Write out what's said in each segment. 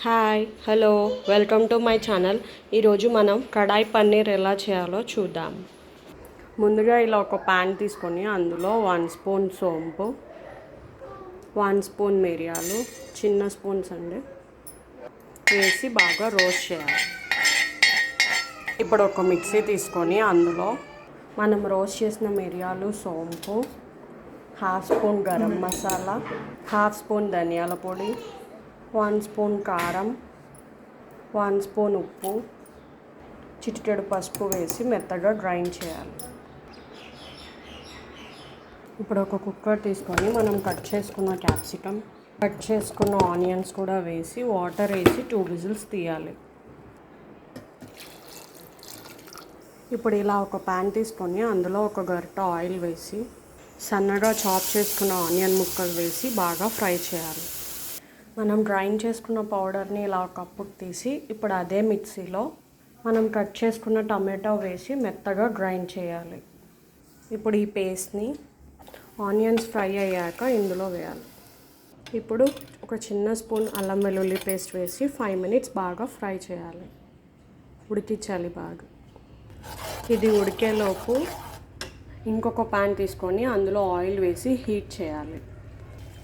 Hi hello welcome to my channel. ఈరోజు మనం కడాయి పన్నీర్ ఎలా చేయాలో చూద్దాం. ముందుగా ఇలా ఒక ప్యాన్ తీసుకొని అందులో 1 స్పూన్ సోంపు, 1 స్పూన్ మిరియాలు, చిన్న స్పూన్స్ అండి, వేసి బాగా రోస్ట్ చేయాలి. ఇప్పుడు ఒక మిక్సీ తీసుకొని అందులో మనం రోస్ట్ చేసిన మిరియాలు, సోంపు, 1/2 స్పూన్ గరం మసాలా, 1/2 స్పూన్ ధనియాల పొడి, 1 స్పూన్ కారం, 1 స్పూన్ ఉప్పు, చిటికెడు పసుపు వేసి మెత్తగా గ్రైండ్ చేయాలి. ఇప్పుడు ఒక కుక్కర్ తీసుకొని మనం కట్ చేసుకున్న క్యాప్సికమ్, కట్ చేసుకున్న ఆనియన్స్ కూడా వేసి వాటర్ వేసి 2 విజిల్స్ తీయాలి. ఇప్పుడు ఇలా ఒక ప్యాన్ తీసుకొని అందులో ఒక గరిట ఆయిల్ వేసి సన్నగా చాప్ చేసుకున్న ఆనియన్ ముక్కలు వేసి బాగా ఫ్రై చేయాలి. మనం గ్రైండ్ చేసుకున్న పౌడర్ని ఇలా ఒక కప్పుకి తీసి ఇప్పుడు అదే మిక్సీలో మనం కట్ చేసుకున్న టమాటో వేసి మెత్తగా గ్రైండ్ చేయాలి. ఇప్పుడు ఈ పేస్ట్ని ఆనియన్స్ ఫ్రై అయ్యాక ఇందులో వేయాలి. ఇప్పుడు ఒక చిన్న స్పూన్ అల్లం వెల్లుల్లి పేస్ట్ వేసి 5 మినిట్స్ బాగా ఫ్రై చేయాలి, ఉడికించాలి బాగా. ఇది ఉడికేలోపు ఇంకొక ప్యాన్ తీసుకొని అందులో ఆయిల్ వేసి హీట్ చేయాలి.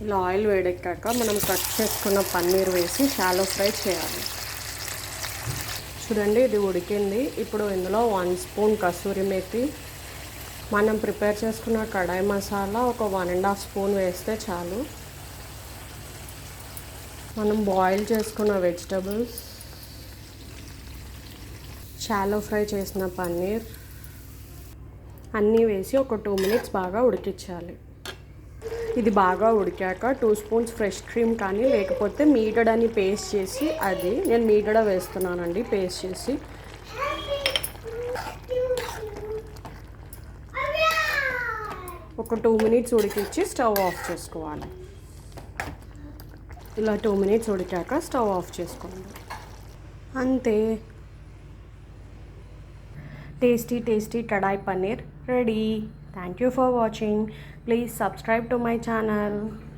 ఇలా ఆయిల్ వేడెక్కాక మనం కట్ చేసుకున్న పన్నీర్ వేసి షాలో ఫ్రై చేయాలి. చూడండి, ఇది ఉడికింది. ఇప్పుడు ఇందులో 1 స్పూన్ కసూరి మేతి, మనం ప్రిపేర్ చేసుకున్న కడాయి మసాలా ఒక 1.5 స్పూన్ వేస్తే చాలు. మనం బాయిల్ చేసుకున్న వెజిటబుల్స్, షాలో ఫ్రై చేసిన పన్నీర్ అన్నీ వేసి ఒక 2 మినిట్స్ బాగా ఉడికించాలి. ఇది బాగా ఉడికాక 2 స్పూన్స్ ఫ్రెష్ క్రీమ్ కానీ లేకపోతే మీగడని పేస్ట్ చేసి, అది నేను మీగడ వేస్తున్నానండి పేస్ట్ చేసి, ఒక 2 మినిట్స్ ఉడికించి స్టవ్ ఆఫ్ చేసుకోవాలి. ఇలా 2 మినిట్స్ ఉడికాక స్టవ్ ఆఫ్ చేసుకోండి. అంతే, tasty tasty kadai paneer ready. Thank you for watching. Please subscribe to my channel.